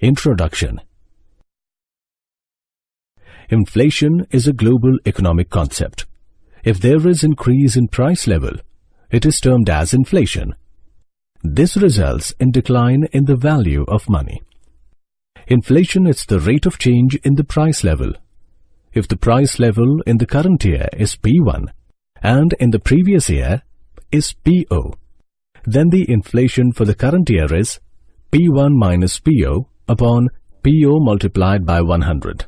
Introduction. Inflation is a global economic concept. If there is increase in price level, it is termed as inflation. This results in decline in the value of money. Inflation is the rate of change in the price level. If the price level in the current year is P1 and in the previous year is PO, then the inflation for the current year is P1 minus PO upon PO multiplied by 100.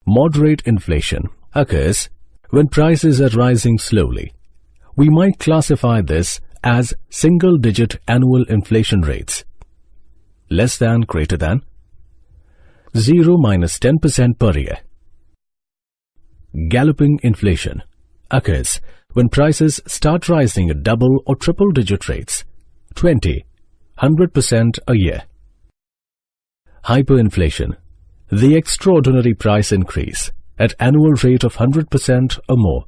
Moderate inflation occurs when prices are rising slowly. We might classify this as single-digit annual inflation rates. Less than, greater than, 0-10% per year. Galloping inflation occurs when prices start rising at double or triple-digit rates, 20-100% a year. Hyperinflation, the extraordinary price increase at annual rate of 100% or more,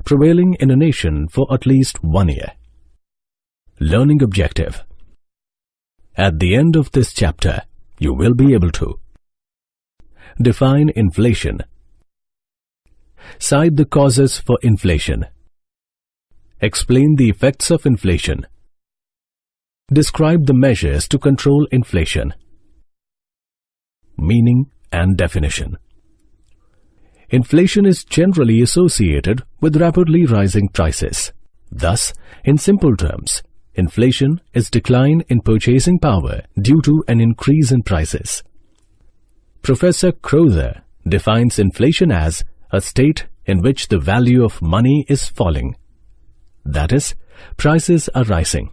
prevailing in a nation for at least 1 year. Learning objective. At the end of this chapter, you will be able to define inflation, cite the causes for inflation, explain the effects of inflation, describe the measures to control inflation. Meaning and definition. Inflation is generally associated with rapidly rising prices. Thus, in simple terms, inflation is decline in purchasing power due to an increase in prices. Professor Crowther defines inflation as a state in which the value of money is falling. That is, prices are rising.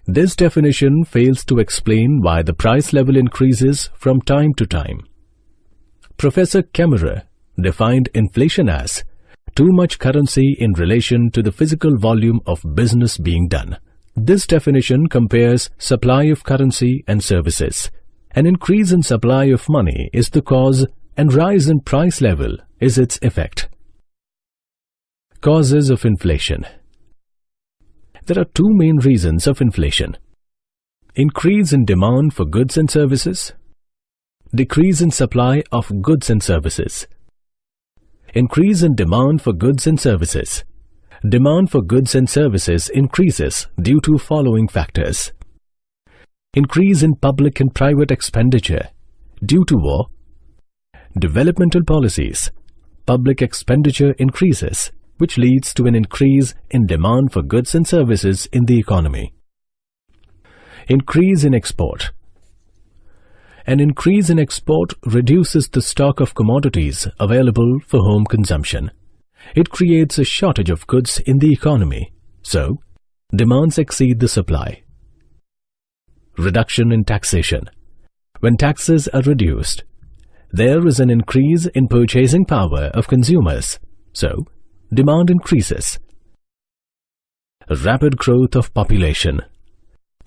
This definition fails to explain why the price level increases from time to time. Professor Kemmerer defined inflation as too much currency in relation to the physical volume of business being done. This definition compares supply of currency and services. An increase in supply of money is the cause and rise in price level is its effect. Causes of inflation. There are two main reasons of inflation: increase in demand for goods and services, decrease in supply of goods and services. Increase in demand for goods and services. Demand for goods and services increases due to following factors: increase in public and private expenditure due to war, developmental policies. Public expenditure increases, which leads to an increase in demand for goods and services in the economy. Increase in export. An increase in export reduces the stock of commodities available for home consumption. It creates a shortage of goods in the economy, so demands exceed the supply. Reduction in taxation. When taxes are reduced, there is an increase in purchasing power of consumers, so demand increases. Rapid growth of population.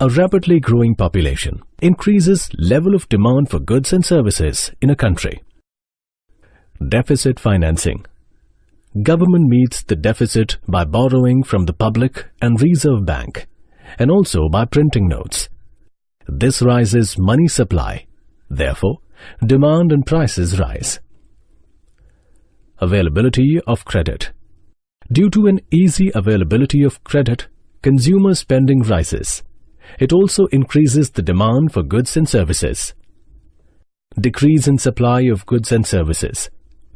A rapidly growing population increases level of demand for goods and services in a country. Deficit financing. Government meets the deficit by borrowing from the public and Reserve Bank, and also by printing notes. This rises money supply. Therefore, demand and prices rise. Availability of credit. Due to an easy availability of credit, consumer spending rises. It also increases the demand for goods and services. Decrease in supply of goods and services.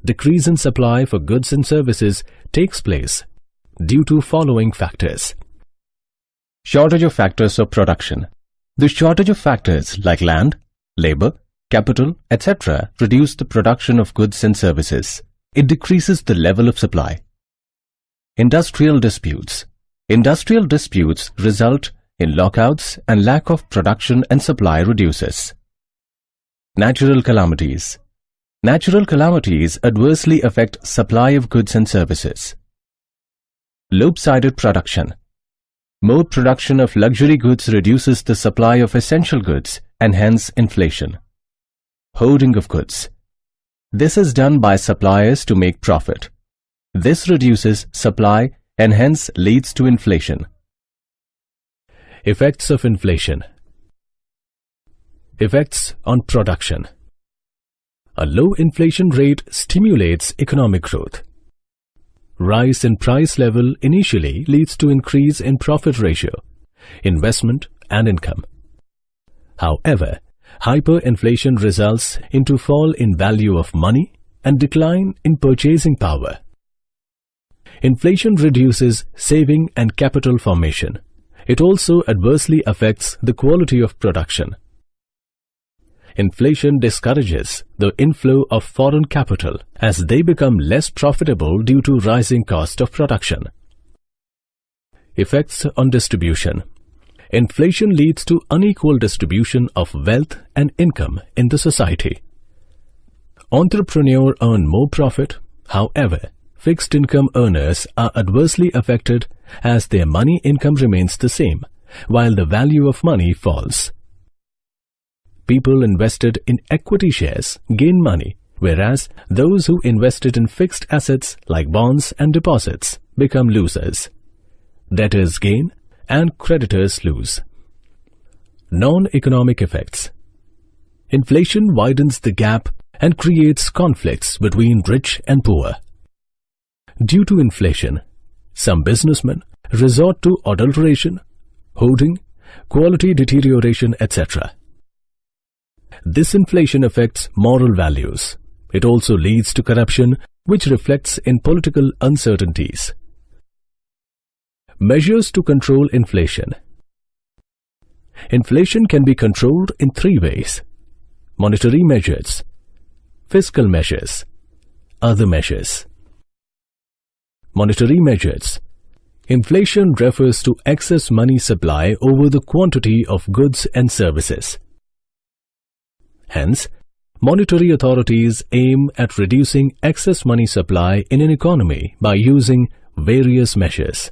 Decrease in supply for goods and services takes place due to following factors. Shortage of factors of production. The shortage of factors like land, labor, capital, etc. reduce the production of goods and services. It decreases the level of supply. Industrial disputes. Industrial disputes result in lockouts and lack of production and supply reduces. Natural calamities. Natural calamities adversely affect supply of goods and services. Lopsided production. More production of luxury goods reduces the supply of essential goods and hence inflation. Hoarding of goods. This is done by suppliers to make profit. This reduces supply and hence leads to inflation. Effects of inflation. Effects on production. A low inflation rate stimulates economic growth. Rise in price level initially leads to increase in profit ratio, investment and income. However, hyperinflation results into fall in value of money and decline in purchasing power. Inflation reduces saving and capital formation. It also adversely affects the quality of production. Inflation discourages the inflow of foreign capital as they become less profitable due to rising cost of production. Effects on distribution. Inflation leads to unequal distribution of wealth and income in the society. Entrepreneurs earn more profit. However, fixed income earners are adversely affected as their money income remains the same, while the value of money falls. People invested in equity shares gain money, whereas those who invested in fixed assets like bonds and deposits become losers. Debtors gain and creditors lose. Non-economic effects. Inflation widens the gap and creates conflicts between rich and poor. Due to inflation, some businessmen resort to adulteration, hoarding, quality deterioration, etc. This inflation affects moral values. It also leads to corruption, which reflects in political uncertainties. Measures to control inflation. Inflation can be controlled in three ways: monetary measures, fiscal measures, other measures. Monetary measures. Inflation refers to excess money supply over the quantity of goods and services. Hence, monetary authorities aim at reducing excess money supply in an economy by using various measures.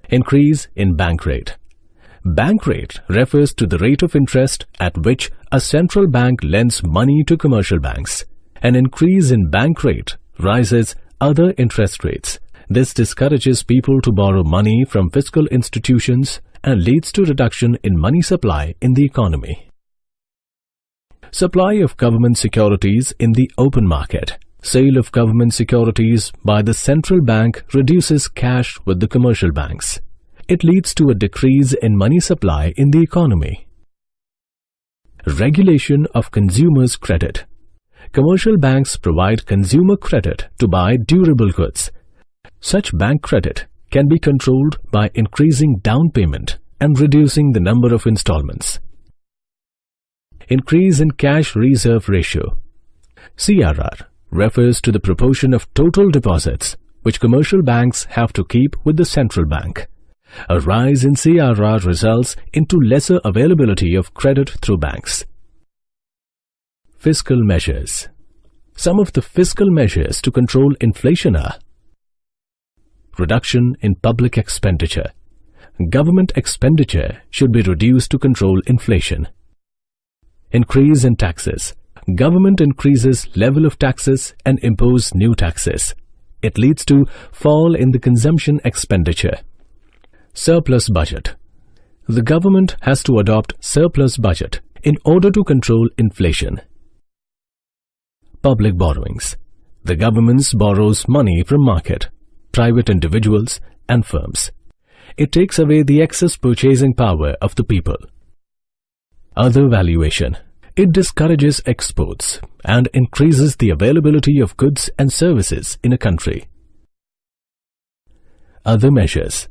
Increase in bank rate. Bank rate refers to the rate of interest at which a central bank lends money to commercial banks. An increase in bank rate rises other interest rates. This discourages people to borrow money from fiscal institutions and leads to reduction in money supply in the economy. Supply of government securities in the open market. Sale of government securities by the central bank reduces cash with the commercial banks. It leads to a decrease in money supply in the economy. Regulation of consumers' credit. Commercial banks provide consumer credit to buy durable goods. Such bank credit can be controlled by increasing down payment and reducing the number of installments. Increase in cash reserve ratio. CRR refers to the proportion of total deposits which commercial banks have to keep with the central bank. A rise in CRR results into lesser availability of credit through banks. Fiscal measures. Some of the fiscal measures to control inflation are: reduction in public expenditure. Government expenditure should be reduced to control inflation. Increase in taxes. Government increases level of taxes and impose new taxes. It leads to fall in the consumption expenditure. Surplus budget. The government has to adopt surplus budget in order to control inflation. Public borrowings. The government borrows money from market, private individuals and firms. It takes away the excess purchasing power of the people. Other valuation. It discourages exports and increases the availability of goods and services in a country. Other measures.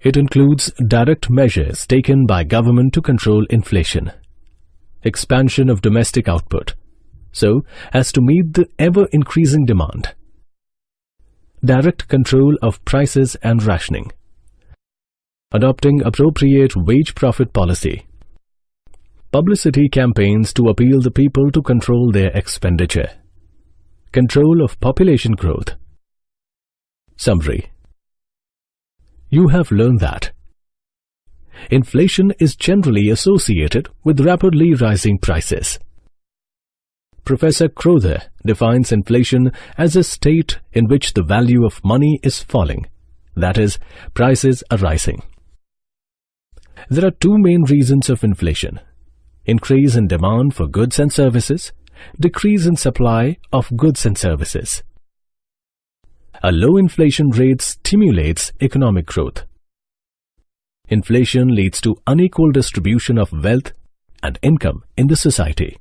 It includes direct measures taken by government to control inflation. Expansion of domestic output, so as to meet the ever-increasing demand. Direct control of prices and rationing. Adopting appropriate wage profit policy. Publicity campaigns to appeal the people to control their expenditure. Control of population growth. Summary. You have learned that inflation is generally associated with rapidly rising prices. Professor Crowther defines inflation as a state in which the value of money is falling, that is, prices are rising. There are two main reasons of inflation: increase in demand for goods and services, decrease in supply of goods and services. A low inflation rate stimulates economic growth. Inflation leads to unequal distribution of wealth and income in the society.